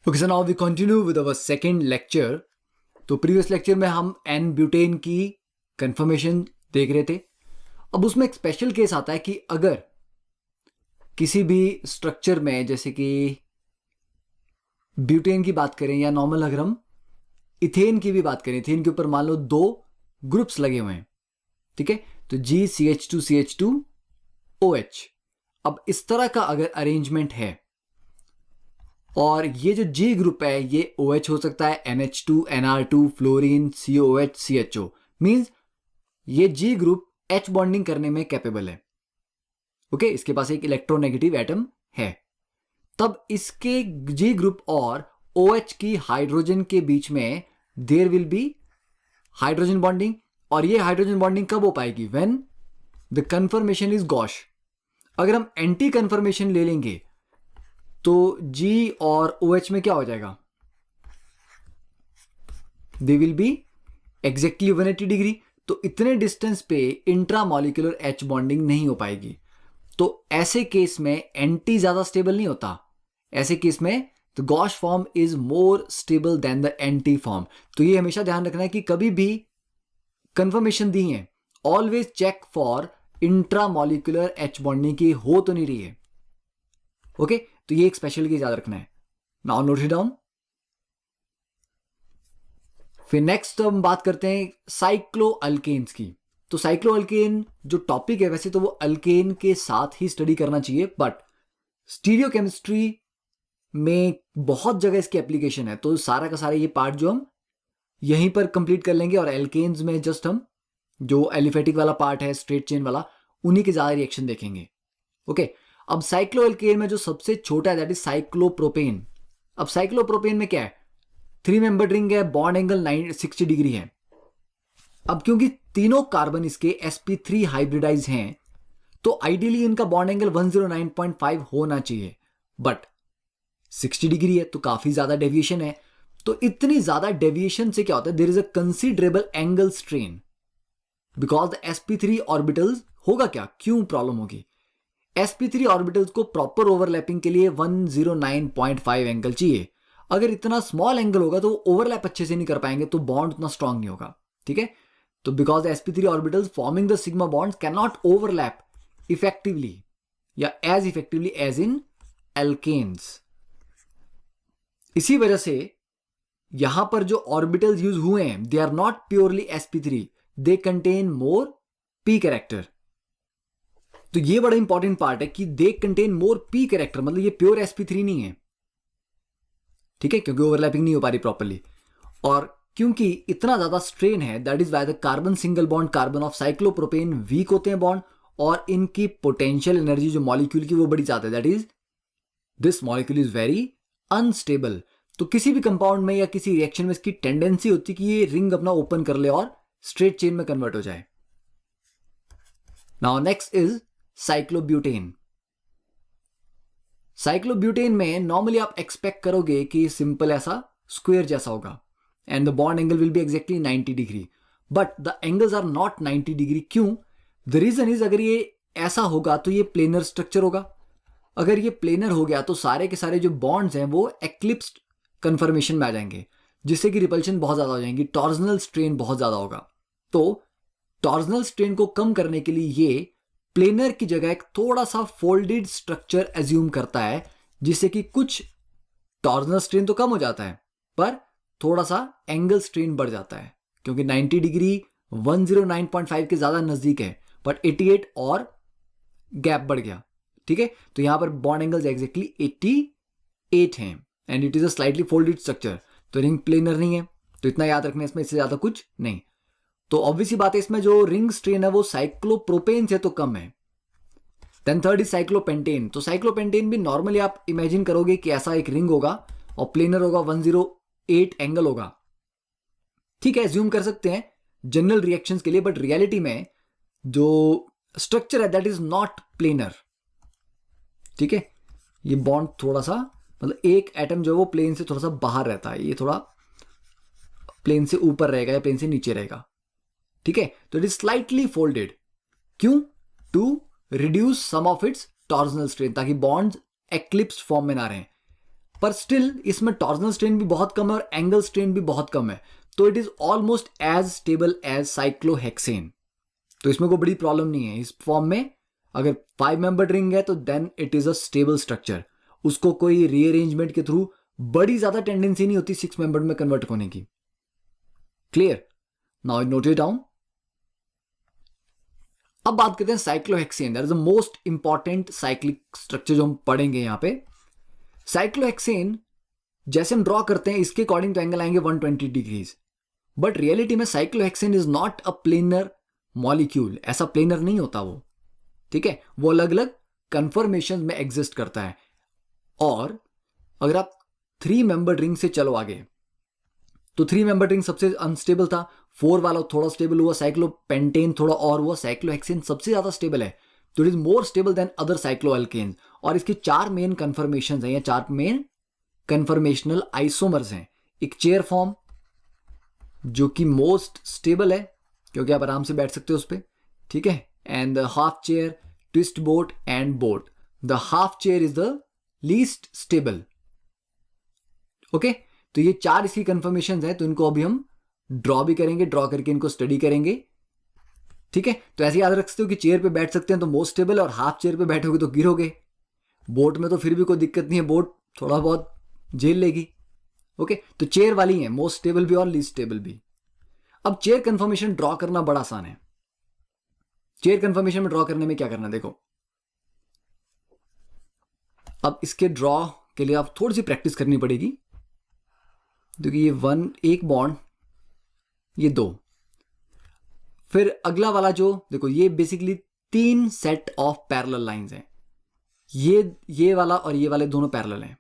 Okay, so now we continue with our second lecture. तो previous lecture में हम N butane की confirmation देख रहे थे. अब उसमें एक स्पेशल केस आता है कि अगर किसी भी स्ट्रक्चर में, जैसे कि ब्यूटेन की बात करें या नॉर्मल अगर हम इथेन की भी बात करें, इथेन के ऊपर मान लो दो ग्रुप्स लगे हुए हैं, ठीक है, तो GCH2CH2OH. अब इस तरह का अगर अरेंजमेंट है और ये जो G ग्रुप है ये OH हो सकता है, NH2, NR2, fluorine, COH, CHO. Means ये G ग्रुप H बॉन्डिंग करने में कैपेबल है. ओके, इसके पास एक इलेक्ट्रोनेगेटिव एटम है. तब इसके G ग्रुप और OH की हाइड्रोजन के बीच में there will be hydrogen bonding. और ये हाइड्रोजन बॉन्डिंग कब हो पाएगी? When the conformation is gauche. अगर हम एंटी कन्फर्मेशन ले लेंगे तो G और OH में क्या हो जाएगा? They will be exactly 180 degree. तो इतने डिस्टेंस पे इंट्रामॉलिक्यूलर H बॉन्डिंग नहीं हो पाएगी. तो ऐसे केस में एंटी ज्यादा स्टेबल नहीं होता. ऐसे केस में the gosh form is more stable then the anti form. तो ये हमेशा ध्यान रखना है कि कभी भी कंफर्मेशन दी है, always check for intramolecular H bonding की हो तो नहीं रही है. ओके, तो ये एक स्पेशल केस याद रखना है. Now note it down. फिर नेक्स्ट हम बात करते हैं साइक्लो अल्केन्स की. तो साइक्लो अल्केन जो टॉपिक है, वैसे तो वो अल्केन के साथ ही स्टडी करना चाहिए, बट स्टीरियोकेमिस्ट्री में बहुत जगह इसकी एप्लीकेशन है. तो सारा का सारा ये पार्ट जो हम यहीं पर कंप्लीट कर लेंगे और एल्केन्स में जस्ट हम जो एलिफेटिक वाला पार्ट है, स्ट्रेट चेन वाला, उन्हीं के ज्यादा रिएक्शन देखेंगे. ओके, अब साइक्लोअल्केन में जो सबसे छोटा है दैट इज साइक्लोप्रोपेन. अब साइक्लोप्रोपेन में क्या है? 3 मेंबर्ड रिंग है, बॉन्ड एंगल 60 डिग्री है. अब क्योंकि तीनों कार्बन इसके sp3 हाइब्रिडाइज हैं, तो आइडियली इनका बॉन्ड एंगल 109.5 होना चाहिए, बट 60 डिग्री है तो काफी ज्यादा डेविएशन है. तो इतनी ज्यादा डेविएशन से क्या होता है? There is a considerable angle strain because the sp3 orbitals होगा क्या, क्यों प्रॉब्लम होगी? sp3 ऑर्बिटल्स को प्रॉपर ओवरलैपिंग के लिए 109.5 एंगल चाहिए. अगर इतना स्मॉल एंगल होगा तो ओवरलैप अच्छे से नहीं कर पाएंगे, तो बॉन्ड उतना स्ट्रांग नहीं होगा. ठीक है, तो because sp3 orbitals forming the sigma bonds can not overlap effectively या as effectively as in alkenes. इसी वजह से यहां पर जो ऑर्बिटल्स यूज हुए हैं they are not purely sp3, they contain more p character. तो ये बड़ा इंपॉर्टेंट पार्ट है कि they contain more p character, मतलब ये प्योर sp3 नहीं है. ठीक है, क्योंकि ओवरलैपिंग नहीं हो पा रही प्रॉपर्ली, और क्योंकि इतना ज्यादा स्ट्रेन है that is why the carbon single bond carbon of cyclopropane weak होते हैं बॉन्ड, और इनकी पोटेंशियल एनर्जी जो मॉलिक्यूल की वो बड़ी ज्यादा है. That is this molecule is very unstable. तो किसी भी कंपाउंड में या किसी रिएक्शन में इसकी टेंडेंसी होती है कि ये रिंग अपना ओपन कर ले और स्ट्रेट चेन में कन्वर्ट हो जाए. Now next is cyclobutane. Cyclobutane में नॉर्मली आप एक्सपेक्ट करोगे कि सिंपल ऐसा स्क्वायर जैसा होगा and the bond angle will be exactly 90 degree, but the angles are not 90 degree. क्यों? द रीजन इज अगर ये ऐसा होगा तो ये प्लेनर स्ट्रक्चर होगा. अगर ये प्लेनर हो गया तो सारे के सारे जो बॉन्ड्स हैं वो एक्लिप्स्ड कन्फर्मेशन में आ जाएंगे, जिससे कि रिपल्शन बहुत ज्यादा हो जाएंगी, टॉर्जनल स्ट्रेन बहुत ज्यादा होगा. तो टॉर्जनल स्ट्रेन को कम करने के लिए ये प्लेनर की जगह एक थोड़ा सा फोल्डेड स्ट्रक्चर एज्यूम करता है, जिससे कि कुछ टॉर्जनल स्ट्रेन तो कम हो जाता है पर थोड़ा सा एंगल स्ट्रेन बढ़ जाता है, क्योंकि 90 डिग्री 109.5 के ज्यादा नजदीक है, बट 88 और गैप बढ़ गया. ठीक है, तो यहां पर बॉन्ड एंगल्स एग्जैक्टली 88 हैं and it is a slightly folded structure. तो रिंग प्लेनर नहीं है, तो इतना याद रखना, इसमें इससे ज्यादा कुछ नहीं. तो ऑब्वियसली बात है, इसमें जो रिंग स्ट्रेन है वो साइक्लोप्रोपेन से तो कम है. Then third is cyclopentane. तो साइक्लोपेंटेन भी नॉर्मली आप इमेजिन करोगे कि ऐसा एक रिंग होगा और प्लेनर होगा, 108 एंगल होगा. ठीक है, एज्यूम कर सकते हैं जनरल रिएक्शंस के लिए, बट रियलिटी में जो स्ट्रक्चर है दैट इज नॉट प्लेनर. ठीक है, ये बॉन्ड थोड़ा सा, मतलब एक एटम जो है वो प्लेन से थोड़ा सा बाहर रहता है, ये थोड़ा प्लेन से ऊपर रहेगा या प्लेन से नीचे रहेगा. ठीक है, तो इट इज स्लाइटली फोल्डेड. क्यों? To reduce some of its torsional strain, ताकि बॉन्ड्स एक्लिप्स फॉर्म में ना रहें. पर स्टिल इसमें टॉर्जनल स्ट्रेन भी बहुत कम है और एंगल स्ट्रेन भी बहुत कम है, तो it is almost as stable as cyclohexane. तो इसमें कोई बड़ी प्रॉब्लम नहीं है। इस फॉर्म में अगर 5 मेंबर रिंग है तो then it is a stable structure, उसको कोई रीअरेंजमेंट के थ्रू बड़ी ज्यादा टेंडेंसी नहीं होती 6 मेंबर में कन्वर्ट होने की। Clear? Now note it down. अब बात करते हैं cyclohexane, that is the most important cyclic structure जो हम पढ़ेंगे यहां पे। साइक्लोहेक्सेन जैसे हम ड्रॉ करते हैं इसके अकॉर्डिंग तो एंगल आएंगे 120 डिग्रीज, बट रियलिटी में cyclohexane is not a planar molecule, ऐसा प्लेनर नहीं होता वो, ठीक है, वो अलग अलग कन्फर्मेशन में एग्जिस्ट करता है। और अगर आप 3 मेंबर रिंग से चलो आगे, तो 3 मेंबर रिंग सबसे अनस्टेबल था, 4 वाला थोड़ा स्टेबल हुआ, साइक्लोपेंटेन थोड़ा और हुआ, साइक्लोहेक्सेन सबसे ज्यादा स्टेबल है, तो it is more stable then other cycloalkanes. और इसके 4 मेन कन्फर्मेशन हैं या 4 मेन कन्फर्मेशनल आइसोमर्स हैं। एक चेयर फॉर्म जो कि मोस्ट स्टेबल है क्योंकि आप आराम से बैठ सकते हो उस पर, ठीक है, and the half chair, twist boat and boat. The half chair is the least stable. Okay, तो ये 4 इसकी कन्फर्मेशन है, तो इनको अभी हम ड्रॉ भी करेंगे, ड्रॉ करके इनको स्टडी करेंगे, ठीक है। तो ऐसे याद रख सकते हो कि चेयर पे बैठ सकते हैं तो मोस्ट स्टेबल, और हाफ चेयर पे बैठोगे तो गिरोगे। बोट में तो फिर भी कोई दिक्कत नहीं है, बोट थोड़ा बहुत झेल लेगी। ओके, तो चेयर वाली है मोस्ट स्टेबल भी और लीस्ट स्टेबल भी। अब चेयर कंफर्मेशन ड्रॉ करना बड़ा आसान है। चेयर कंफर्मेशन में ड्रॉ करने में क्या करना, देखो, अब इसके ड्रॉ के लिए आप थोड़ी सी प्रैक्टिस करनी पड़ेगी। देखिए ये 1 एक बॉन्ड, ये 2, फिर अगला वाला जो देखो ये basically 3 set of parallel lines हैं। ये वाला और ये वाले दोनों पैरेलल हैं,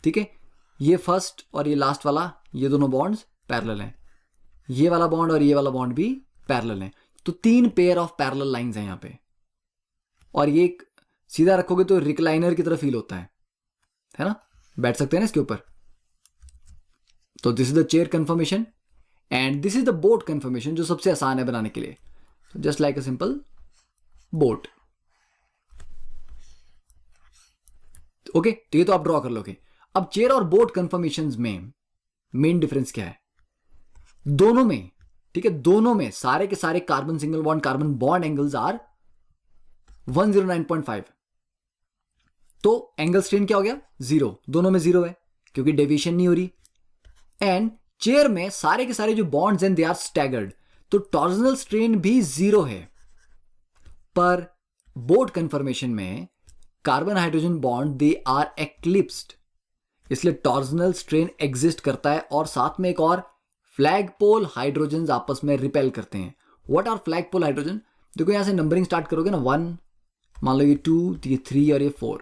ठीक है। ये फर्स्ट और ये लास्ट वाला, ये दोनों बॉन्ड्स पैरेलल हैं। ये वाला बॉन्ड और ये वाला बॉन्ड भी पैरेलल हैं। तो 3 पेयर ऑफ पैरेलल लाइंस हैं यहां पे। और ये एक सीधा रखोगे तो रिक्लाइनर की तरह फील होता है ना, बैठ सकते हैं ना इसके ऊपर। तो this is the chair confirmation and this is the boat confirmation, जो सबसे आसान है बनाने के लिए। Just like a simple boat. Okay, तो ये तो आप ड्रॉ कर लोगे। अब चेयर और बोट कंफर्मेशंस में मेन डिफरेंस क्या है? दोनों में, ठीक है, दोनों में सारे के सारे carbon single bond angles are 109.5। तो एंगल स्ट्रेन क्या हो गया? 0। दोनों में 0 है क्योंकि डेविएशन नहीं हो रही। एंड चेयर में सारे के सारे जो बॉन्ड्स हैं दे आर स्टैगर्ड, तो टॉर्जनल स्ट्रेन भी 0 है। पर बोट कंफर्मेशन में carbon hydrogen bond they are eclipsed, इसलिए टॉर्जनल स्ट्रेन एग्जिस्ट करता है। और साथ में एक और फ्लैग पोल हाइड्रोजन आपस में रिपेल करते हैं। What are flag pole hydrogen? देखो यहां से नंबरिंग स्टार्ट करोगे ना, 1, मान लो ये 2, ये 3 और ये 4,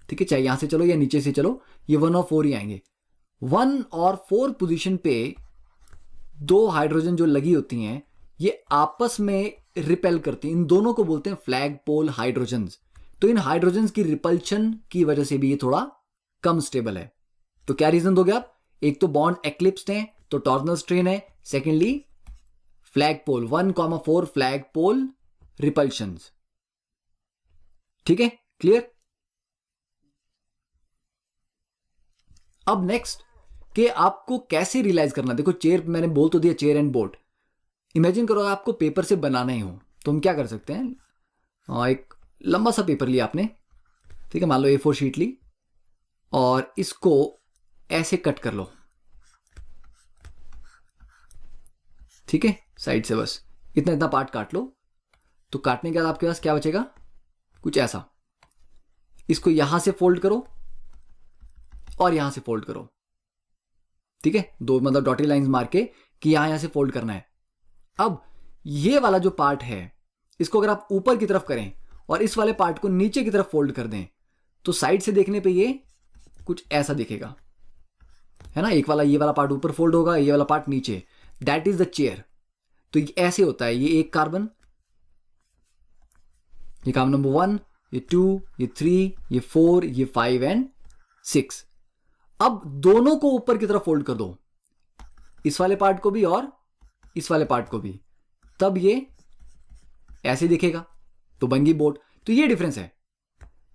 ठीक है, चाहे यहां से चलो या नीचे से चलो, ये 1 और 4 ही आएंगे। 1 और 4 पोजीशन पे 2 हाइड्रोजन जो लगी होती हैं ये आपस में रिपेल करती हैं। इन दोनों को बोलते हैं फ्लैग पोल हाइड्रोजन्स। तो इन हाइड्रोजन्स की रिपल्शन की वजह से भी ये थोड़ा कम स्टेबल है। तो क्या रीजन दोगे आप? एक तो बॉन्ड एक्लिप्स्ड है तो टॉर्जनल स्ट्रेन है, सेकेंडली फ्लैग पोल 1,4 फ्लैग पोल रिपल्शंस, ठीक है, क्लियर। अब नेक्स्ट कि आपको कैसे रियलाइज करना। देखो चेयर मैंने बोल तो दिया, चेयर एंड बोट। इमेजिन करो आपको पेपर से बनाना ही हो तो हम क्या कर सकते हैं, एक लंबा सा पेपर लिया आपने, ठीक है, मान लो A4 शीट ली और इसको ऐसे कट कर लो, ठीक है, साइड से बस इतना इतना पार्ट काट लो। तो काटने के बाद आपके पास क्या बचेगा? कुछ ऐसा। इसको यहां से फोल्ड करो और यहां से फोल्ड करो, ठीक है, 2 मतलब डॉटेड लाइंस मार के कि यहां से फोल्ड करना है। अब ये वाला जो पार्ट है इसको अगर आप ऊपर की तरफ करें और इस वाले पार्ट को नीचे की तरफ फोल्ड कर दें तो साइड से देखने पे ये कुछ ऐसा दिखेगा, है ना। एक वाला ये वाला पार्ट ऊपर फोल्ड होगा, ये वाला पार्ट नीचे, दैट इज द चेयर। तो ये ऐसे होता है, ये एक कार्बन, ये कार्बन नंबर 1, ये 2, ये 3, ये 4, ये 5 एंड 6। अब दोनों को ऊपर की तरफ फोल्ड कर दो, इस वाले पार्ट को भी और इस वाले पार्ट को भी, तब ये ऐसे दिखेगा, तो बन गई बोट। तो ये डिफरेंस है।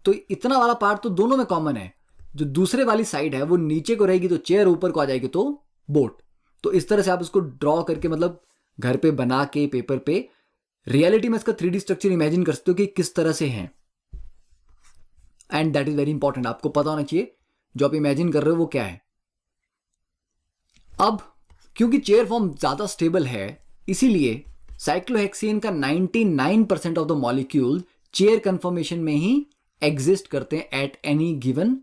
तो इतना वाला पार्ट तो दोनों में कॉमन है, जो दूसरे वाली साइड है वो नीचे को रहेगी तो चेयर, ऊपर को आ जाएगी तो बोट। तो इस तरह से आप इसको ड्रॉ करके मतलब घर पे बना के पेपर पे रियलिटी में इसका 3D स्ट्रक्चर इमेजिन कर सकते हो कि किस तरह से है। And that is very important, आपको पता होना चाहिए जो आप इमेजिन कर रहे हो वो क्या है। अब क्योंकि चेयर फॉर्म ज्यादा स्टेबल है, इसीलिए साइक्लोहेक्सेन का 99% of the molecule chair conformation में ही एग्जिस्ट करते हैं एट एनी गिवन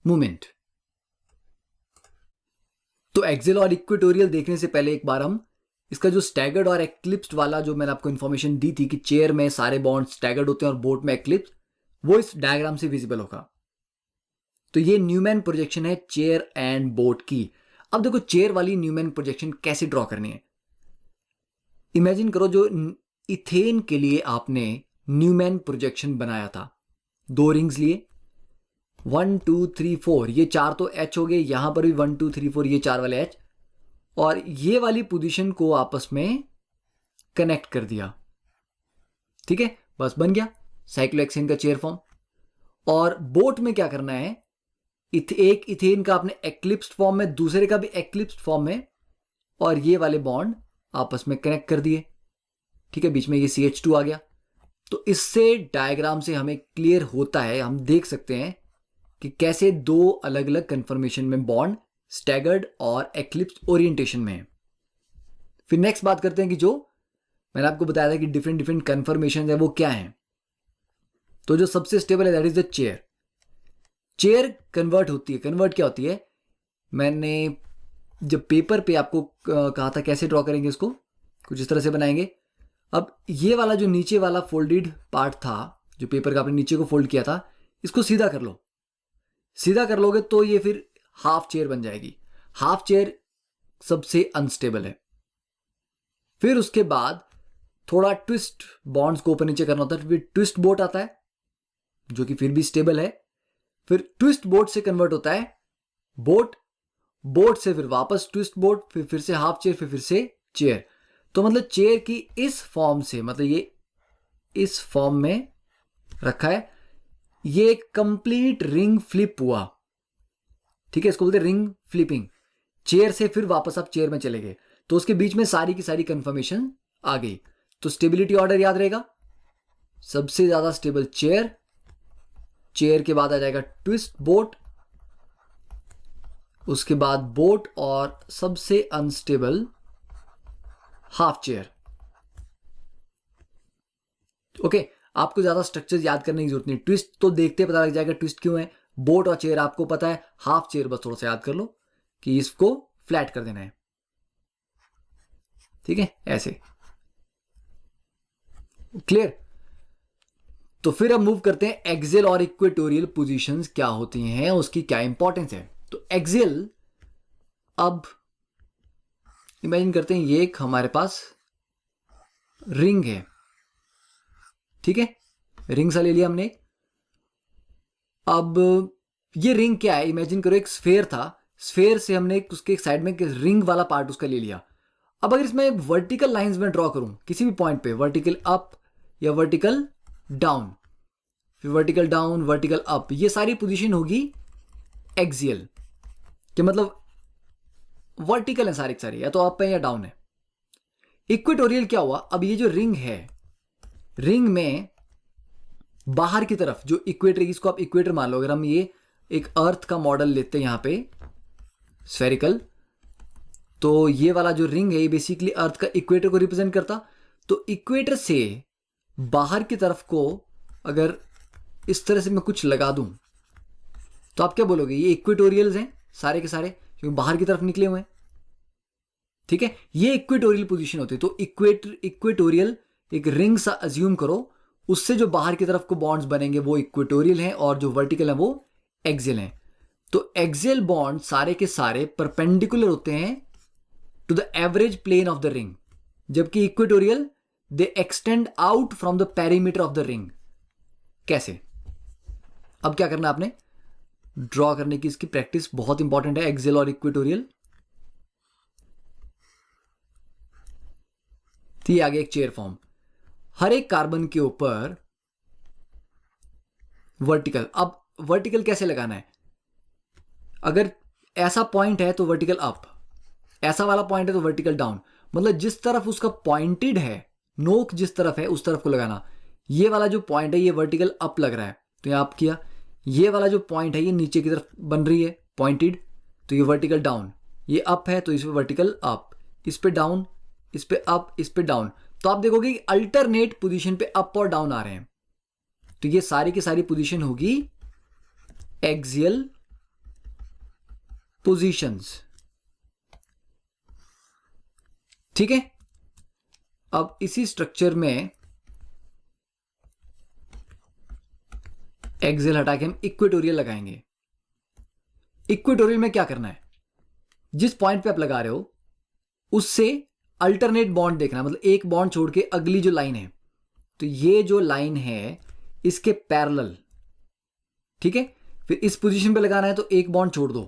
मोमेंट। तो एक्सियल और इक्वेटोरियल देखने से पहले एक बार हम इसका जो स्टैगर्ड और एक्लिप्स्ड वाला जो मैंने आपको इन्फॉर्मेशन दी थी कि चेयर में सारे बॉन्ड स्टैगर्ड होते हैं और बोट में एक्लिप्स, वो इस डायग्राम से विजिबल होगा। तो ये न्यूमैन प्रोजेक्शन है चेयर एंड बोट की। अब देखो चेयर वाली न्यूमैन प्रोजेक्शन कैसे ड्रॉ करनी है। इमेजिन करो जो इथेन के लिए आपने न्यूमैन प्रोजेक्शन बनाया था, 2 रिंग्स लिए, 1 2 3 4, ये 4 तो एच हो गए, यहां पर भी 1 2 3 4 ये 4 वाले एच, और ये वाली पोजीशन को आपस में कनेक्ट कर दिया। ठीक है, बस बन गया साइक्लोहेक्सेन का चेयर फॉर्म। और बोट में क्या करना है, एक इथेन का आपने एक्लिप्स्ड फॉर्म में, दूसरे का भी एक्लिप्स्ड फॉर्म में, और ये वाले बॉन्ड आपस में कनेक्ट कर दिए। ठीक है, बीच में ये CH2 आ गया। तो इससे डायग्राम से हमें क्लियर होता है, हम देख सकते हैं कि कैसे 2 अलग अलग कन्फर्मेशन में बॉन्ड स्टैगर्ड और एक्लिप्स्ड ओरिएंटेशन में है। फिर नेक्स्ट बात करते हैं कि जो मैंने आपको बताया था कि डिफरेंट डिफरेंट कन्फर्मेशन है वो क्या है। तो जो सबसे स्टेबल है that is the chair. Chair convert होती है, कन्वर्ट क्या होती है, मैंने जब पेपर पे आपको कहा था कैसे ड्रॉ करेंगे इसको, कुछ इस तरह से बनाएंगे। अब ये वाला जो नीचे वाला फोल्डेड पार्ट था, जो पेपर का आपने नीचे को फोल्ड किया था, इसको सीधा कर लो। सीधा कर लोगे तो ये फिर हाफ चेयर बन जाएगी। हाफ चेयर सबसे अनस्टेबल है। फिर उसके बाद थोड़ा ट्विस्ट बॉन्ड्स को ऊपर नीचे करना होता है, फिर ट्विस्ट बोट आता है जो कि फिर भी स्टेबल है। फिर ट्विस्ट बोट से कन्वर्ट होता है बोट, बोट से फिर वापस ट्विस्ट बोट, फिर से हाफ चेयर, फिर से चेयर। तो मतलब चेयर की इस फॉर्म से, मतलब ये इस फॉर्म में रखा है, ये एक कंप्लीट रिंग फ्लिप हुआ। ठीक है, इसको बोलते हैं रिंग फ्लिपिंग। चेयर से फिर वापस आप चेयर में चले गए, तो उसके बीच में सारी की सारी कंफर्मेशन आ गई। तो स्टेबिलिटी ऑर्डर याद रहेगा, सबसे ज्यादा स्टेबल चेयर, चेयर के बाद आ जाएगा ट्विस्ट बोट, उसके बाद बोट, और सबसे अनस्टेबल हाफ चेयर। ओके, आपको ज्यादा स्ट्रक्चर याद करने की जरूरत नहीं, ट्विस्ट तो देखते पता लग जाएगा ट्विस्ट क्यों है। बोट और चेयर आपको पता है, हाफ चेयर बस थोड़ा सा याद कर लो कि इसको फ्लैट कर देना है। ठीक है, ऐसे क्लियर। तो फिर अब मूव करते हैं एक्सियल और इक्वेटोरियल पोजीशंस क्या होती हैं, उसकी क्या इंपॉर्टेंस है। तो एक्सियल, अब इमेजिन करते हैं ये एक हमारे पास रिंग है। ठीक है, रिंग सा ले लिया हमने। अब ये रिंग क्या है, इमेजिन करो एक स्फेयर था, स्फेयर से हमने उसके एक साइड में रिंग वाला पार्ट उसका ले लिया। अब अगर इसमें वर्टिकल लाइंस में ड्रॉ करूं किसी भी पॉइंट पे, वर्टिकल अप या वर्टिकल डाउन, फिर वर्टिकल डाउन, वर्टिकल अप, ये सारी पोजीशन होगी एक्सियल कि मतलब वर्टिकल है सारी सारी, या तो अप है या डाउन है। इक्वेटोरियल क्या हुआ, अब ये जो रिंग है, रिंग में बाहर की तरफ जो इक्वेटर, इसको आप इक्वेटर मान लो। अगर हम ये एक अर्थ का मॉडल लेते हैं यहां पे स्फेरिकल, तो ये वाला जो रिंग है ये बेसिकली अर्थ का इक्वेटर को रिप्रेजेंट करता। तो इक्वेटर से बाहर की तरफ को अगर इस तरह से मैं कुछ लगा दूं तो आप क्या बोलोगे, ये इक्वेटोरियल्स हैं सारे के सारे क्योंकि बाहर की तरफ निकले हुए हैं। ठीक है, ये इक्वेटोरियल पोजीशन होती है। तो इक्वेटोरियल एक रिंग सा अज्यूम करो, उससे जो बाहर की तरफ को बॉन्ड्स बनेंगे वो इक्वेटोरियल हैं, और जो वर्टिकल है वो एक्सियल हैं। तो एक्सियल बॉन्ड सारे के सारे परपेंडिकुलर होते हैं to the average plane of the ring, जबकि equatorial they extend out from the perimeter of the ring. कैसे, अब क्या करना आपने, ड्रॉ करने की इसकी प्रैक्टिस बहुत इंपॉर्टेंट है, एक्सियल और इक्वेटोरियल। तो ये आगे एक चेयर फॉर्म, हर एक कार्बन के ऊपर वर्टिकल। अब वर्टिकल कैसे लगाना है, अगर ऐसा पॉइंट है तो वर्टिकल अप, ऐसा वाला पॉइंट है तो वर्टिकल डाउन, मतलब जिस तरफ उसका पॉइंटेड है, नोक जिस तरफ है उस तरफ को लगाना। ये वाला जो पॉइंट है ये वर्टिकल अप लग रहा है तो ये अप किया, ये वाला जो पॉइंट है ये नीचे की तरफ बन रही है पॉइंटेड तो ये वर्टिकल डाउन, ये अप है तो इस पे वर्टिकल अप, इस पे डाउन, इस पे अप, इस पे डाउन। तो आप देखोगे कि अल्टरनेट पोजीशन पे अप और डाउन आ रहे हैं, तो ये सारी की सारी पोजीशन होगी एक्सियल पोजीशंस। ठीक है, अब इसी स्ट्रक्चर में एक्सियल हटा के हम इक्वेटोरियल लगाएंगे। इक्वेटोरियल में क्या करना है, जिस पॉइंट पे आप लगा रहे हो उससे अल्टरनेट बॉन्ड देखना, मतलब एक बॉन्ड छोड़ के अगली जो लाइन है, तो ये जो लाइन है इसके पैरेलल, ठीक है। फिर इस पोजीशन पे लगाना है तो एक बॉन्ड छोड़ दो,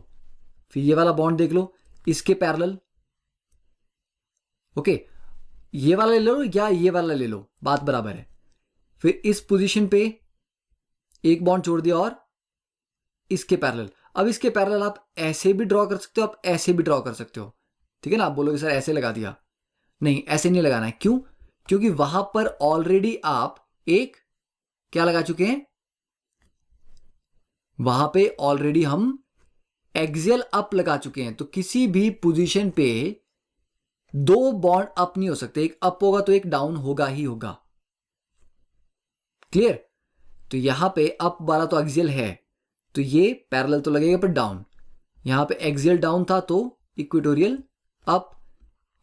फिर ये वाला बॉन्ड देख लो इसके पैरेलल, ओके। ये वाला ले लो या ये वाला ले लो, बात बराबर है। फिर इस पोजीशन पे एक बॉन्ड छोड़ दिया और इसके पैरेलल। अब इसके पैरेलल आप ऐसे भी ड्रॉ कर सकते हो, आप ऐसे भी ड्रॉ कर सकते हो, ठीक है ना। आप बोलोगे सर ऐसे लगा दिया, नहीं ऐसे नहीं लगाना है। क्यों? क्योंकि वहां पर ऑलरेडी आप एक क्या लगा चुके हैं, वहां पे ऑलरेडी हम एक्सियल अप लगा चुके हैं। तो किसी भी पोजीशन पे दो बॉन्ड अप नहीं हो सकते, एक अप होगा तो एक डाउन होगा ही होगा। क्लियर? तो यहां पे अप वाला तो एक्सियल है तो ये पैरेलल तो लगेगा पर डाउन। यहां पे एक्सियल डाउन था तो इक्वेटोरियल अप,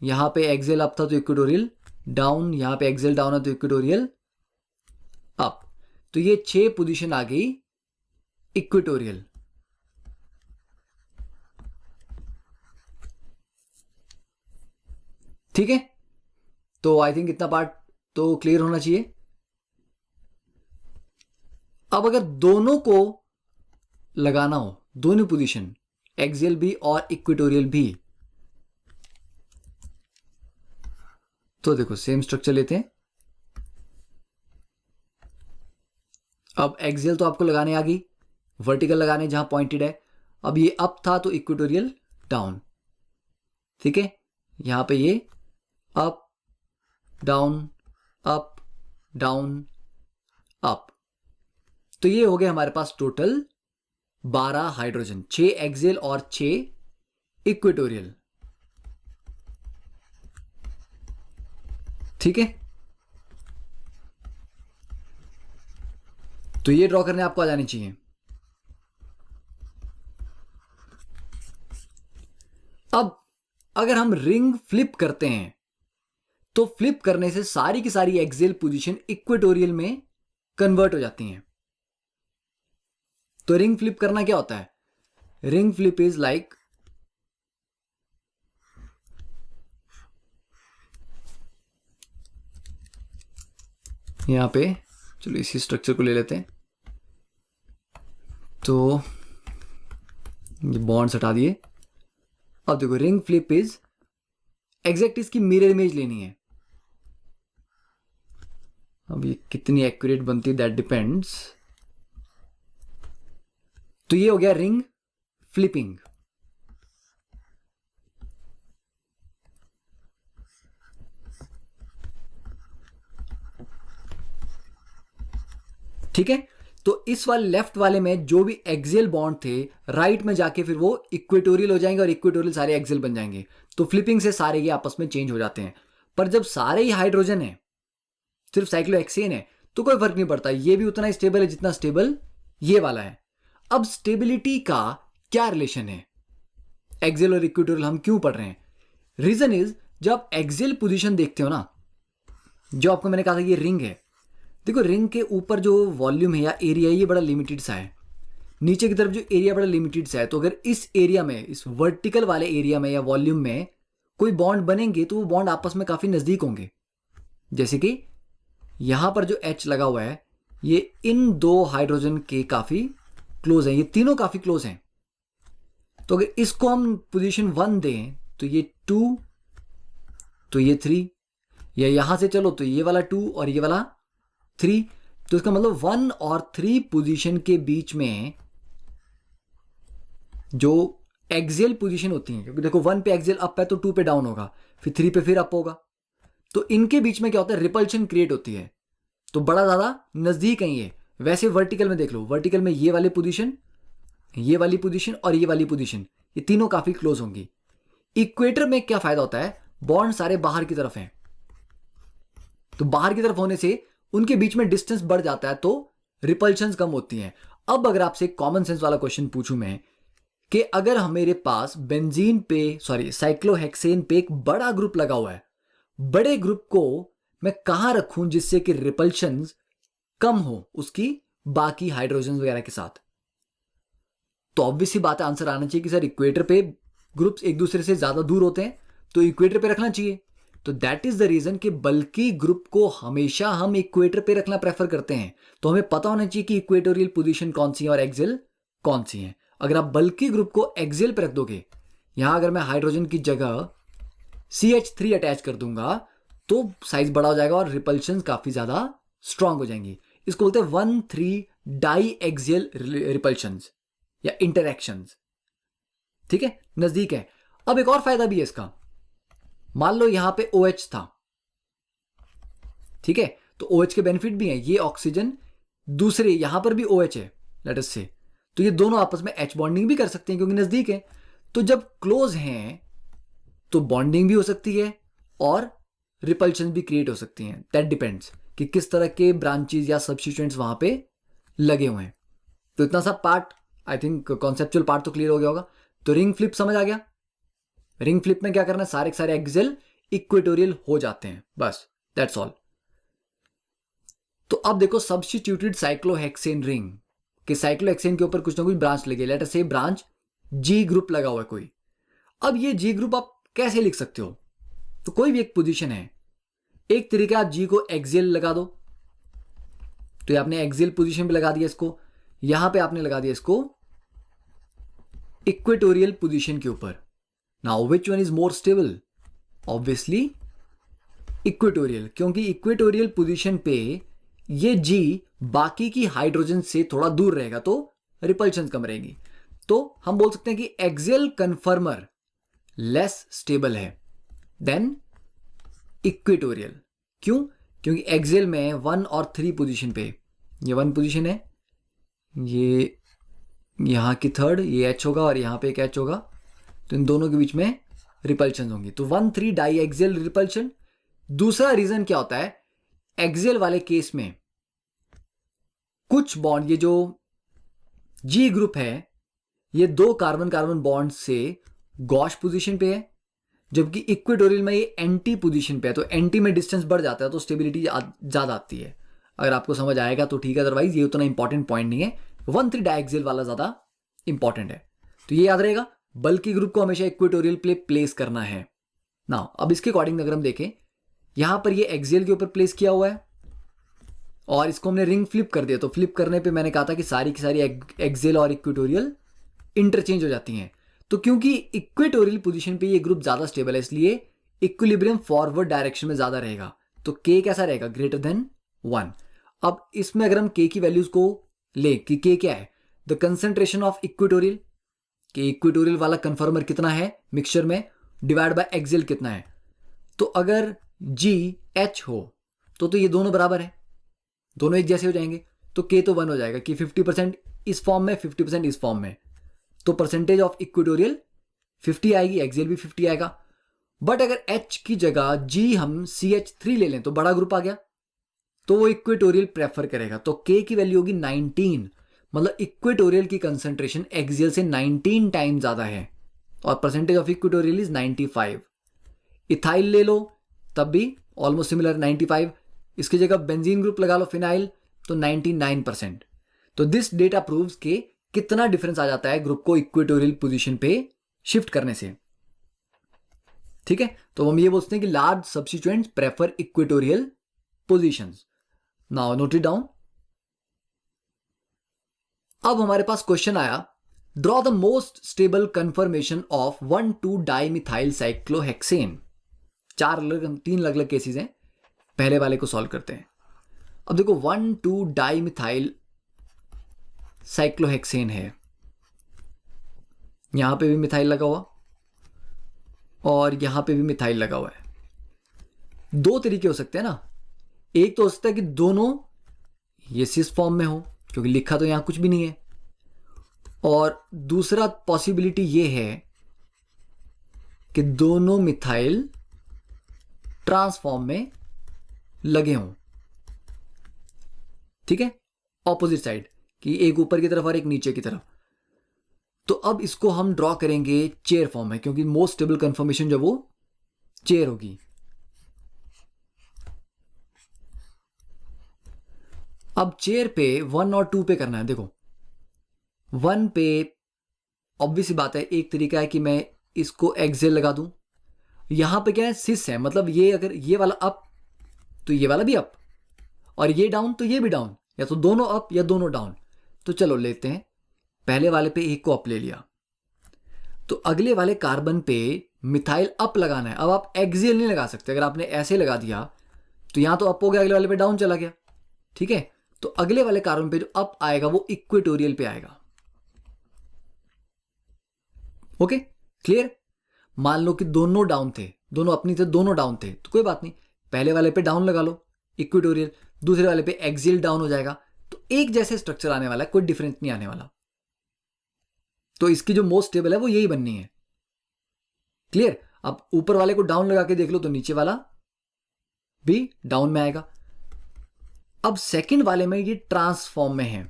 यहां पे एक्सियल अप था तो इक्वेटोरियल डाउन, यहां पे एक्सियल डाउन है तो इक्वेटोरियल अप। तो ये 6 पोजीशन आ गई इक्वेटोरियल। ठीक है, तो आई थिंक इतना पार्ट तो क्लियर होना चाहिए। अब अगर दोनों को लगाना हो, दोनों पोजीशन एक्सियल भी और इक्वेटोरियल भी, तो देखो सेम स्ट्रक्चर लेते हैं। अब एक्सियल तो आपको लगाने आ गई, वर्टिकल लगाने जहां पॉइंटेड है। अब ये अप था तो इक्वेटोरियल डाउन, ठीक है। यहां पे ये up down up down up, तो ये हो गया हमारे पास टोटल 12 हाइड्रोजन, 6 एक्सियल और 6 इक्वेटोरियल। ठीक है, तो ये ड्रॉ करने आपको आ जानी चाहिए। अब अगर हम रिंग फ्लिप करते हैं तो फ्लिप करने से सारी की सारी एक्सियल पोजीशन इक्वेटोरियल में कन्वर्ट हो जाती हैं। तो रिंग फ्लिप करना क्या होता है? रिंग फ्लिप इज लाइक यहां पे, चलो इसी स्ट्रक्चर को ले लेते हैं। तो ये बॉन्ड्स हटा दिए। अब देखो रिंग फ्लिप इज एग्जैक्ट इसकी मिरर इमेज लेनी है। अब ये कितनी एक्यूरेट बनती है दैट डिपेंड्स। तो ये हो गया रिंग फ्लिपिंग। ठीक है, तो इस वाले लेफ्ट वाले में जो भी एक्सियल बॉन्ड थे, राइट में जाके फिर वो इक्वेटोरियल हो जाएंगे और इक्वेटोरियल सारे एक्सियल बन जाएंगे। तो फ्लिपिंग से सारे ये आपस में चेंज हो जाते हैं। पर जब सारे ही हाइड्रोजन है, सिर्फ साइक्लोहेक्सेन है, तो कोई फर्क नहीं पड़ता, ये भी उतना स्टेबल है जितना स्टेबल ये वाला है। अब स्टेबिलिटी का क्या रिलेशन है एक्सियल और इक्वेटोरियल, हम क्यों पढ़ रहे हैं? रीजन इज, जब एक्सियल पोजीशन देखते हो ना, जो आपको मैंने कहा था ये रिंग है, देखो रिंग के ऊपर जो वॉल्यूम है या एरिया है ये बड़ा लिमिटेड सा है, नीचे की तरफ जो एरिया बड़ा लिमिटेड सा है। तो अगर इस एरिया में, इस वर्टिकल वाले एरिया में या वॉल्यूम में कोई बॉन्ड बनेंगे तो वो बॉन्ड आपस में काफी नजदीक होंगे। जैसे कि यहां पर जो H लगा हुआ है ये इन दो हाइड्रोजन के काफी क्लोज है, ये तीनों काफी क्लोज हैं। तो अगर इसको हम पोजीशन 1 दें तो ये 2, तो ये 3, या यहां से चलो तो ये वाला 2 और ये वाला 3, तो इसका मतलब 1 और 3 पोजीशन के बीच में जो एक्सियल पोजीशन होती हैं, क्योंकि देखो 1 पे एक्सियल अप है तो 2 पे डाउन होगा, फिर 3 पे फिर अप होगा, तो इनके बीच में क्या होता है, रिपल्शन क्रिएट होती है, तो बड़ा ज़्यादा नज़दीक है ये। वैसे वर्टिकल में देख लो, वर्टिकल में ये वाली पोजीशन, ये वाली पोजीशन और ये वाली पोजीशन, ये तीनों काफ़ी क्लोज होंगी। इक्वेटर में क्या फ़ायदा होता है, बॉन्ड सारे बाहर की तरफ हैं, तो बाहर की तरफ होने से उनके बीच में डिस्टेंस बढ़ जाता है, तो रिपल्शंस कम होती हैं। अब अगर आपसे कॉमन सेंस वाला क्वेश्चन पूछूं मैं कि अगर मेरे पास बेंजीन पे साइक्लोहेक्सेन पे एक बड़ा ग्रुप लगा हुआ है, बड़े ग्रुप को मैं कहां रखूं जिससे कि रिपल्शंस कम हो उसकी बाकी हाइड्रोजन वगैरह के साथ, तो ऑब्वियस ही बात है, आंसर आना चाहिए कि सर इक्वेटर पे ग्रुप्स एक दूसरे से ज्यादा दूर होते हैं तो इक्वेटर पे रखना चाहिए। तो दैट इज द रीजन कि बल्कि ग्रुप को हमेशा हम इक्वेटर पे रखना प्रेफर करते हैं, तो हमें पता होना चाहिए कि इक्वेटोरियल पोजीशन कौन सी है और एक्सियल कौन सी है। अगर आप बल्कि ग्रुप को एक्सियल पे रख दोगे, यहां अगर मैं हाइड्रोजन की जगह CH3 अटैच कर दूंगा तो साइज बड़ा हो जाएगा और रिपल्शन काफी ज्यादा स्ट्रांग हो जाएंगी। इसको बोलते हैं 1,3 डाई एक्सियल रिपल्शंस या इंटरैक्शंस। ठीक है, नजदीक है। अब एक और फायदा भी है इसका, मान लो यहां पे OH था, ठीक है, तो OH के बेनिफिट भी हैं, ये ऑक्सीजन दूसरे यहां पर भी OH है लेट अस से, तो ये दोनों आपस में H बॉन्डिंग भी कर सकते हैं क्योंकि नजदीक है। तो जब क्लोज हैं तो बॉन्डिंग भी हो सकती है और रिपल्शन भी क्रिएट हो सकती हैं। दैट डिपेंड्स कि किस तरह के ब्रांचेस या सब्स्टिट्यूएंट्स वहां पे लगे हुए हैं। तो इतना सा part, I think conceptual part तो क्लियर हो गया होगा। तो रिंग फ्लिप समझ आ गया। रिंग फ्लिप में क्या करना है, सारे के सारे एक्सियल इक्वेटोरियल हो जाते हैं, बस दैट्स ऑल। तो अब देखो सब्स्टिट्यूटेड साइक्लोहेक्सेन रिंग कि साइक्लोहेक्सेन के ऊपर कुछ ना कुछ ब्रांच लगे, लेट अस से ब्रांच G ग्रुप लगा हुआ है कोई। अब ये G ग्रुप आप कैसे लिख सकते हो, तो कोई भी एक पोजीशन है, एक तरीका आप G को एक्सियल लगा दो, तो ये आपने एक्सियल पोजीशन पे लगा दिया इसको, यहां पे आपने लगा दिया इसको इक्वेटोरियल पोजीशन के ऊपर। Now which one is more stable, obviously equatorial, क्योंकि इक्वेटोरियल पोजीशन पे ये G बाकी की हाइड्रोजन से थोड़ा दूर रहेगा तो रिपल्शन कम रहेगी। तो हम बोल सकते हैं कि एक्सियल कन्फर्मर लेस स्टेबल है देन इक्वेटोरियल। क्यों, क्योंकि एक्सियल में 1 और 3 पोजीशन पे, ये 1 पोजीशन है, ये यहां की 3rd, ये H होगा और यहां पे एक H होगा, तो इन दोनों के बीच में रिपल्शन होंगी, तो 1,3 डाई एक्सियल रिपल्शन। दूसरा रीजन क्या होता है, एक्सियल वाले केस में कुछ बॉन्ड, ये जो G ग्रुप है ये 2 कार्बन कार्बन बॉन्ड से गॉश पोजीशन पे है, जबकि इक्वेटोरियल में ये एंटी पोजीशन पे है, तो एंटी में डिस्टेंस बढ़ जाता है तो स्टेबिलिटी ज्यादा आती है। अगर आपको समझ आएगा तो ठीक है, अदरवाइज ये उतना इंपॉर्टेंट पॉइंट नहीं है, 1,3 डायएक्सियल वाला ज्यादा इंपॉर्टेंट है, तो ये याद रहेगा। बल्कि ग्रुप को हमेशा इक्वेटोरियल पे प्लेस करना है ना। अब इसके अकॉर्डिंग अगर हम देखें, यहां पर ये एक्सियल के ऊपर प्लेस किया हुआ है और इसको हमने रिंग फ्लिप कर दिया, तो फ्लिप करने पे मैंने कहा था कि सारी की सारी एक्सियल और इक्वेटोरियल इंटरचेंज हो जाती हैं। तो क्योंकि इक्वेटोरियल पोजीशन पे ये ग्रुप ज्यादा स्टेबल है, इसलिए इक्विलिब्रियम फॉरवर्ड डायरेक्शन में ज्यादा रहेगा, तो K कैसा रहेगा, ग्रेटर देन 1। अब इसमें अगर हम K की वैल्यूज को ले कि K क्या है, द कंसेंट्रेशन ऑफ इक्वेटोरियल, कि इक्वेटोरियल वाला कन्फर्मर कितना है मिक्सचर में, डिवाइड बाय एक्सियल कितना है, तो अगर G H हो तो ये दोनों बराबर है, दोनों एक जैसे हो जाएंगे, तो K तो 1 हो जाएगा कि 50% इस फॉर्म में 50% इस फॉर्म में, तो परसेंटेज ऑफ इक्वेटोरियल 50 आएगी, एक्सियल भी 50 आएगा। बट अगर H की जगह G हम CH3 ले लें तो बड़ा ग्रुप आ गया, तो वो इक्वेटोरियल प्रेफर करेगा, तो K की वैल्यू होगी 19, मतलब इक्वेटोरियल की कंसंट्रेशन एक्सियल से 19 टाइम ज्यादा है और percentage of equatorial is 95। Ethyl ले लो तब भी ऑलमोस्ट सिमिलर 95, इसकी जगह बेंजीन ग्रुप लगा लो फिनाइल तो 99%। तो दिस डेटा प्रूव्स के कितना डिफरेंस आ जाता है ग्रुप को इक्वेटोरियल पोजीशन पे शिफ्ट करने से। ठीक है, तो हम ये बोलते हैं कि large substituents prefer equatorial positions. Now note it down. अब हमारे पास क्वेश्चन आया, draw the most stable confirmation of 1,2 dimethyl cyclohexane. 3 अलग अलग केसेस हैं, पहले वाले को सॉल्व करते हैं। अब देखो 1,2 डाइमिथाइल साइक्लोहेक्सेन है, यहां पे भी मिथाइल लगा हुआ और यहां पे भी मिथाइल लगा हुआ है। दो तरीके हो सकते हैं ना, एक तो हो सकता है कि दोनों ये सिस फॉर्म में हो क्योंकि लिखा तो यहां कुछ भी नहीं है, और दूसरा पॉसिबिलिटी ये है कि दोनों मिथाइल ट्रांसफॉर्म में लगे हों। ठीक है, ऑपोजिट साइड कि एक ऊपर की तरफ और एक नीचे की तरफ। तो अब इसको हम ड्रॉ करेंगे चेयर फॉर्म में, क्योंकि मोस्ट स्टेबल कंफर्मेशन जो वो चेयर होगी। अब चेयर पे 1 और 2 पे करना है। देखो 1 पे ऑब्वियस बात है, एक तरीका है कि मैं इसको एक्सेल लगा दूं। यहां पे क्या है, सिस है, मतलब ये अगर ये वाला अप तो ये वाला भी अप, और ये डाउन तो ये भी डाउन, या तो दोनों अप या दोनों डाउन। तो चलो लेते हैं, पहले वाले पे एक को अप ले लिया, तो अगले वाले कार्बन पे मिथाइल अप लगाना है। अब आप एक्सियल नहीं लगा सकते, अगर आपने ऐसे लगा दिया तो यहां तो अप हो गया, अगले वाले पे डाउन चला गया। ठीक है, तो अगले वाले कार्बन पे जो अप आएगा वो इक्वेटोरियल पे आएगा। Okay clear. मान लो कि दोनों डाउन थे, दोनों अपनी थे, दोनों डाउन थे, तो कोई बात नहीं, पहले वाले पे डाउन लगा लो इक्वेटोरियल, दूसरे वाले पे एक्सियल डाउन हो जाएगा, तो एक जैसे स्ट्रक्चर आने वाला है, कोई डिफरेंस नहीं आने वाला। तो इसकी जो मोस्ट स्टेबल है वो यही बननी है। क्लियर। अब ऊपर वाले को डाउन लगा के देख लो तो नीचे वाला भी डाउन में आएगा। अब सेकंड वाले में ये ट्रांसफॉर्म में है,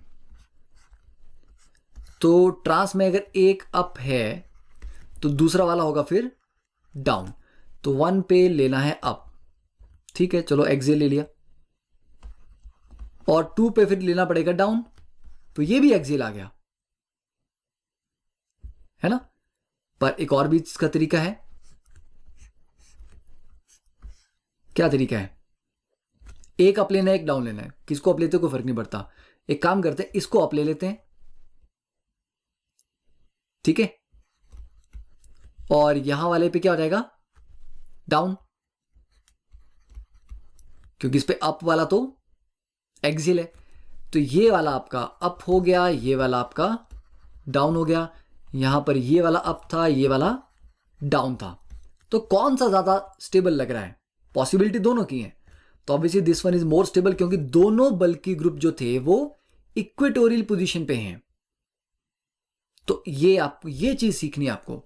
तो ट्रांस में अगर एक अप है तो दूसरा वाला होगा फिर डाउन, तो 1 पे लेना है अप। ठीक है, चलो एक्सियल ले लिया, और 2 पे फिर लेना पड़ेगा डाउन, तो ये भी एक्सियल आ गया, है ना। पर एक और भी इसका तरीका है। क्या तरीका है, एक अप लेना है एक डाउन लेना है, किसको अप लेते हो कोई फर्क नहीं पड़ता। एक काम करते हैं, इसको अप ले लेते हैं, ठीक है, और यहां वाले पे क्या हो जाएगा डाउन, क्योंकि इस पे अप वाला तो एक्सियल है, तो ये वाला आपका अप हो गया, ये वाला आपका डाउन हो गया। यहां पर ये वाला अप था, ये वाला डाउन था, तो कौन सा ज्यादा स्टेबल लग रहा है, पॉसिबिलिटी दोनों की है, तो obviously this one is more stable, क्योंकि दोनों बल्कि ग्रुप जो थे वो इक्वेटोरियल पोजीशन पे हैं। तो ये आपको ये चीज सीखनी है आपको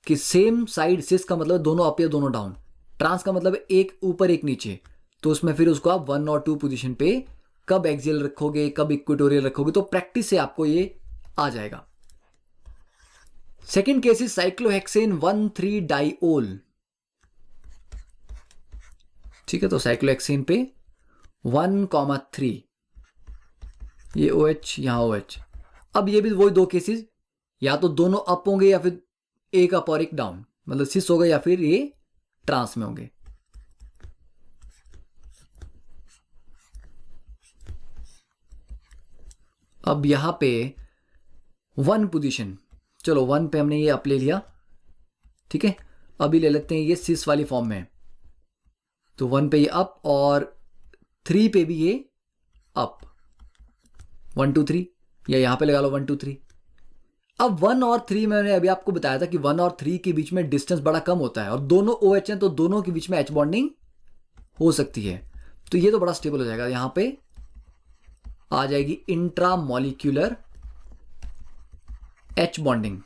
कि सेम साइड, सिस का मतलब दोनों अप या दोनों डाउन, ट्रांस का मतलब एक ऊपर एक नीचे, तो उसमें फिर उसको आप 1 और 2 पोजीशन पे कब एक्सियल रखोगे कब इक्वेटोरियल रखोगे, तो प्रैक्टिस से आपको ये आ जाएगा। Second case is cyclohexane 1,3 diol. ठीक है, तो साइक्लोहेक्सेन पे 1,3, ये OH यहां OH। अब ये भी वही दो केसेस, या तो दोनों अप होंगे या फिर एक अप और एक डाउन, मतलब सिस होगा या फिर ये ट्रांस में होंगे। अब यहां पे 1 पोजीशन, चलो 1 पे हमने ये अप ले लिया, ठीक है, अभी ले लेते हैं ये सिस वाली फॉर्म में, तो 1 पे ये अप और 3 पे भी ये अप, 1 2 3, या यहां पे लगा लो 1 2 3। अब 1 और 3 मैंने अभी आपको बताया था कि 1 और 3 के बीच में डिस्टेंस बड़ा कम होता है, और दोनों OH हैं तो दोनों के बीच में H बॉन्डिंग हो सकती है, तो ये तो बड़ा स्टेबल हो जाएगा। यहां पे आ जाएगी इंट्रामॉलिक्यूलर H बॉन्डिंग।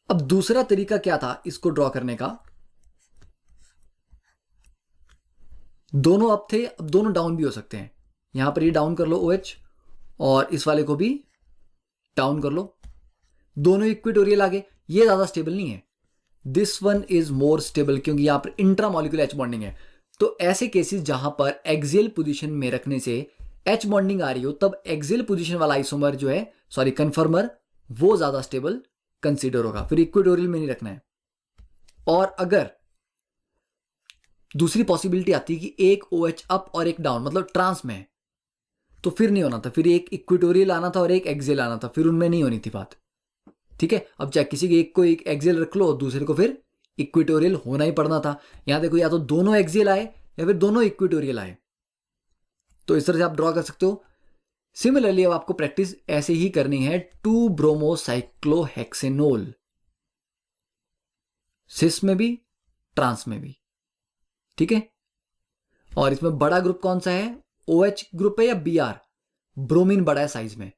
अब दूसरा तरीका क्या था इसको ड्रॉ करने का, दोनों अप थे, अब दोनों डाउन भी हो सकते हैं। यहां पर ये डाउन कर लो OH, और इस वाले को भी डाउन कर लो, दोनों इक्वेटोरियल आगे, ये ज्यादा स्टेबल नहीं है, this one is more stable, क्योंकि यहां पर इंट्रामॉलिक्यूलर H बॉन्डिंग है। तो ऐसे केसेस जहां पर एक्सियल पोजीशन में रखने से H बॉन्डिंग आ रही हो, तब एक्सियल पोजीशन वाला आइसोमर जो है, सॉरी कन्फर्मर, वो ज्यादा स्टेबल कंसीडर होगा, फिर इक्वेटोरियल में नहीं रखना है। और अगर दूसरी पॉसिबिलिटी आती है कि एक OH अप और एक डाउन, मतलब ट्रांस में, तो फिर नहीं होना था, फिर एक इक्वेटोरियल आना था और एक एक्सियल आना था, फिर उनमें नहीं होनी थी बात। ठीक है, अब चाहे किसी के एक को एक एक्सियल रख लो और दूसरे को फिर इक्वेटोरियल होना ही पड़ना था। यहां देखो, या तो दोनों एक्सियल आए या फिर दोनों इक्वेटोरियल आए, तो इस तरह से आप ड्रॉ कर सकते हो सिमिलरली अब आपको प्रैक्टिस ऐसे ही करनी है 2 ब्रोमोसाइक्लोहेक्सेनोल, सिस में भी ट्रांस में भी, ठीक है। और इसमें बड़ा ग्रुप कौन सा है, OH ग्रुप है या Br, ब्रोमीन बड़ा है साइज में।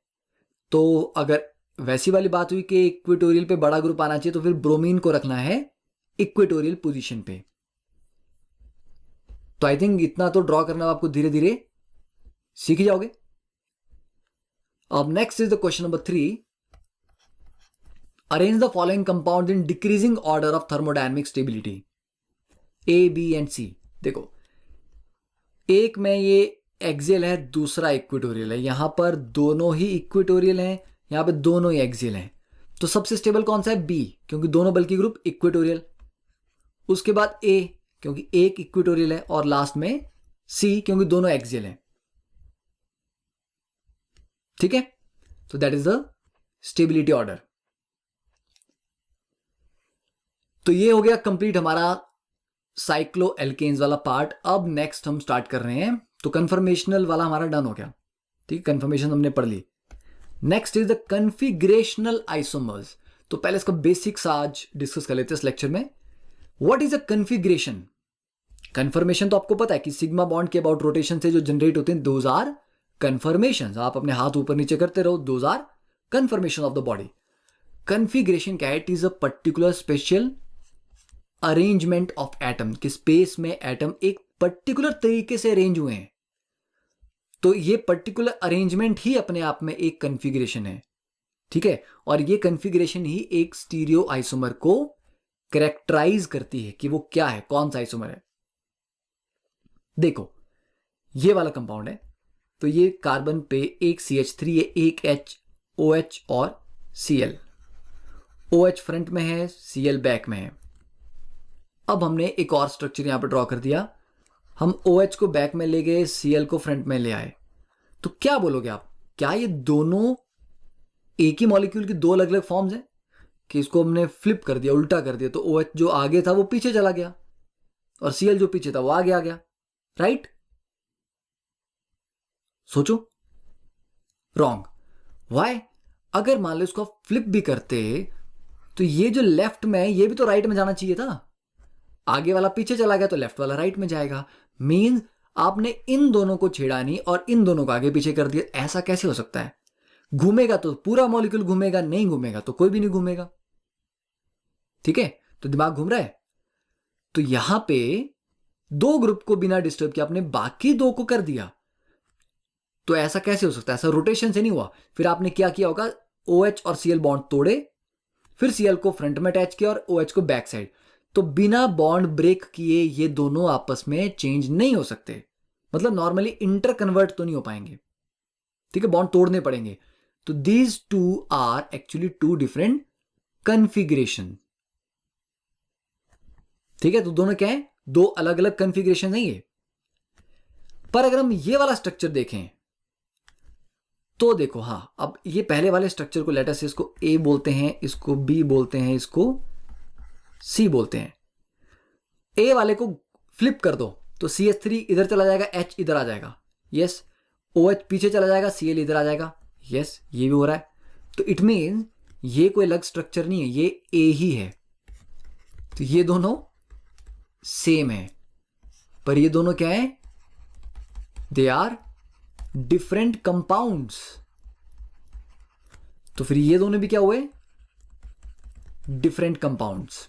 तो अगर वैसी वाली बात हुई कि इक्वेटोरियल पे बड़ा ग्रुप आना चाहिए तो फिर ब्रोमीन को रखना है इक्वेटोरियल पोजीशन पे। तो आई थिंक इतना तो ड्रॉ करना आपको धीरे धीरे सीख ही जाओगे। अब next is the question number 3, arrange the following compound in decreasing order of thermodynamic stability, A, B and C। देखो एक में ये एक्सियल है, दूसरा इक्वेटोरियल है, यहां पर दोनों ही इक्वेटोरियल हैं, यहां पे दोनों ही एक्सियल हैं। तो सबसे स्टेबल कौन सा है, B, क्योंकि दोनों बल्कि ग्रुप इक्वेटोरियल। उसके बाद A, क्योंकि एक इक्वेटोरियल है, और लास्ट में C, क्योंकि दोनों एक्सियल हैं। ठीक है, तो that is the stability order. तो ये हो गया कंप्लीट हमारा साइक्लो एल्केन्स वाला पार्ट। अब नेक्स्ट हम स्टार्ट कर रहे हैं। तो कन्फर्मेशनल वाला हमारा डन हो गया, ठीक है, कन्फर्मेशन हमने पढ़ ली। Next is the configurational isomers. तो पहले इसका बेसिक्स आज डिस्कस कर लेते हैं इस लेक्चर में। What is a configuration? Conformation तो आपको पता है कि सिग्मा बॉन्ड के अबाउट रोटेशन से जो जनरेट होते हैं दोज आर कन्फर्मेशंस। आप अपने हाथ ऊपर नीचे करते रहो, those are conformation of the body. Configuration क्या है? It is a particular special arrangement of atom, कि स्पेस में एटम एक पर्टिकुलर तरीके से अरेंज हुए हैं। तो ये पर्टिकुलर अरेंजमेंट ही अपने आप में एक कन्फिग्रेशन है, ठीक है। और ये कन्फिग्रेशन ही एक स्टीरियो आइसोमर को कैरेक्टराइज करती है कि वो क्या है, कौन सा आइसोमर है। देखो ये वाला कंपाउंड है, तो ये कार्बन पे एक CH3 है, एक OH और Cl। OH फ्रंट में है, Cl बैक में है। अब हमने एक और स्ट्रक्चर यहां पर ड्रॉ कर दिया। हम OH को बैक में ले गए, Cl को फ्रंट में ले आए। तो क्या बोलोगे आप, क्या ये दोनों एक ही मॉलिक्यूल की दो अलग अलग फॉर्म्स हैं? कि इसको हमने फ्लिप कर दिया, उल्टा कर दिया, तो OH जो आगे था वो पीछे चला गया और Cl जो पीछे था वो आगे आ गया, राइट? सोचो, रॉन्ग। व्हाई? अगर मान लो इसको फ्लिप भी करते तो ये जो लेफ्ट में है ये भी तो राइट में जाना चाहिए था। आगे वाला पीछे चला गया तो लेफ्ट वाला राइट में जाएगा। मींस आपने इन दोनों को छेड़ा नहीं और इन दोनों को आगे पीछे कर दिया। ऐसा कैसे हो सकता है? घूमेगा तो पूरा मॉलिक्यूल घूमेगा, नहीं घूमेगा तो कोई भी नहीं घूमेगा, ठीक है। तो दिमाग घूम रहा है। तो यहां पे दो ग्रुप को बिना डिस्टर्ब किए आपने बाकी दो को कर दिया। तो ऐसा कैसे हो सकता है? ऐसा रोटेशन से नहीं हुआ। फिर आपने क्या किया होगा, OH और Cl बॉन्ड तोड़े, फिर Cl को फ्रंट में अटैच किया और OH को बैक साइड। तो बिना बॉन्ड ब्रेक किए ये दोनों आपस में चेंज नहीं हो सकते। मतलब नॉर्मली इंटर कन्वर्ट तो नहीं हो पाएंगे, ठीक है, बॉन्ड तोड़ने पड़ेंगे। तो these two are actually two different configuration, ठीक है। तो दोनों क्या है? दो अलग अलग कन्फिग्रेशन है ये। पर अगर हम ये वाला स्ट्रक्चर देखें तो देखो, हाँ, अब ये पहले वाले स्ट्रक्चर को लेटर से इसको A बोलते हैं, इसको B बोलते हैं, इसको C बोलते हैं। A वाले को फ्लिप कर दो तो CH3 इधर चला जाएगा, H इधर आ जाएगा, यस। OH पीछे चला जाएगा, Cl इधर आ जाएगा, यस, ये भी हो रहा है। तो इट मीन ये कोई अलग स्ट्रक्चर नहीं है, ये A ही है। तो ये दोनों सेम है, पर ये दोनों क्या है? They are different compounds. तो फिर ये दोनों भी क्या हुए? डिफरेंट कंपाउंड्स,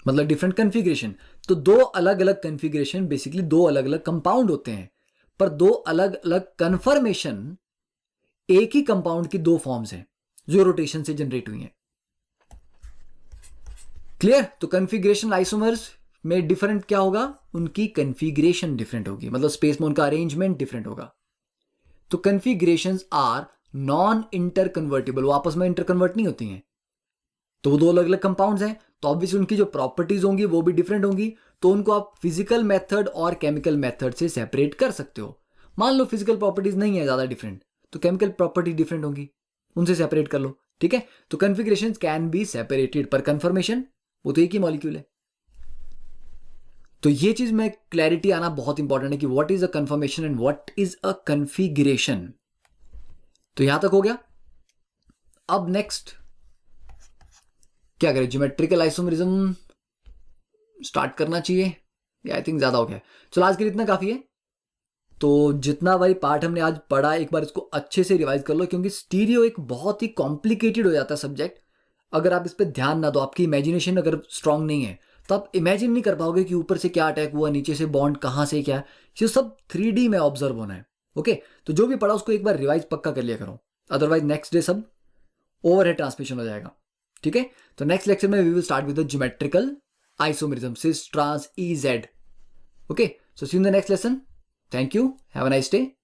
मतलब डिफरेंट कन्फिग्रेशन। तो दो अलग अलग कन्फिग्रेशन बेसिकली दो अलग अलग कंपाउंड होते हैं, पर दो अलग अलग कन्फर्मेशन एक ही कंपाउंड की दो फॉर्म्स हैं जो रोटेशन से जनरेट हुई हैं। क्लियर? तो कन्फिग्रेशन आइसोमर्स में डिफरेंट क्या होगा? उनकी कन्फिग्रेशन डिफरेंट होगी, मतलब स्पेस में उनका अरेंजमेंट डिफरेंट होगा। तो कन्फिग्रेशंस आर नॉन इंटर कन्वर्टेबल, वो आपस में इंटर कन्वर्ट नहीं होती हैं। तो वो दो अलग अलग कंपाउंड्स हैं, तो ऑब्वियसली उनकी जो प्रॉपर्टीज होंगी वो भी डिफरेंट होंगी। तो उनको आप फिजिकल मेथड और केमिकल मेथड से सेपरेट कर सकते हो। मान लो फिजिकल प्रॉपर्टीज नहीं है ज्यादा डिफरेंट, तो केमिकल प्रॉपर्टी डिफरेंट होंगी, उनसे सेपरेट कर लो, ठीक है। तो कन्फिग्रेशन कैन बी सेपरेटेड, पर कन्फर्मेशन वो तो एक ही मॉलिक्यूल है। तो ये चीज में क्लैरिटी आना बहुत इंपॉर्टेंट है कि what is a confirmation and what is a configuration. तो यहां तक हो गया। अब नेक्स्ट क्या करें, ज्योमेट्रिकल आइसोमेरिज्म स्टार्ट करना चाहिए या आई थिंक ज्यादा हो गया। चलो आज के लिए इतना काफी है। तो जितना भाई पार्ट हमने आज पढ़ा एक बार इसको अच्छे से रिवाइज कर लो, क्योंकि स्टीरियो एक बहुत ही कॉम्प्लिकेटेड हो जाता है सब्जेक्ट अगर आप इस पर ध्यान ना दो। आपकी इमेजिनेशन अगर स्ट्रांग नहीं है तो आप इमेजिन नहीं कर पाओगे कि ऊपर से क्या अटैक हुआ, नीचे से बॉन्ड कहाँ से क्या, ये सब 3D में ऑब्जर्व होना है। ओके, तो जो भी पढ़ा उसको एक बार रिवाइज पक्का कर लिया करो, अदरवाइज नेक्स्ट डे सब ओवरहेड ट्रांसमिशन हो जाएगा। ठीक है, तो नेक्स्ट लेक्चर में we will start with the geometrical isomerism, cis trans E Z. Okay, so see you in the next lesson. Thank you. Have a nice day.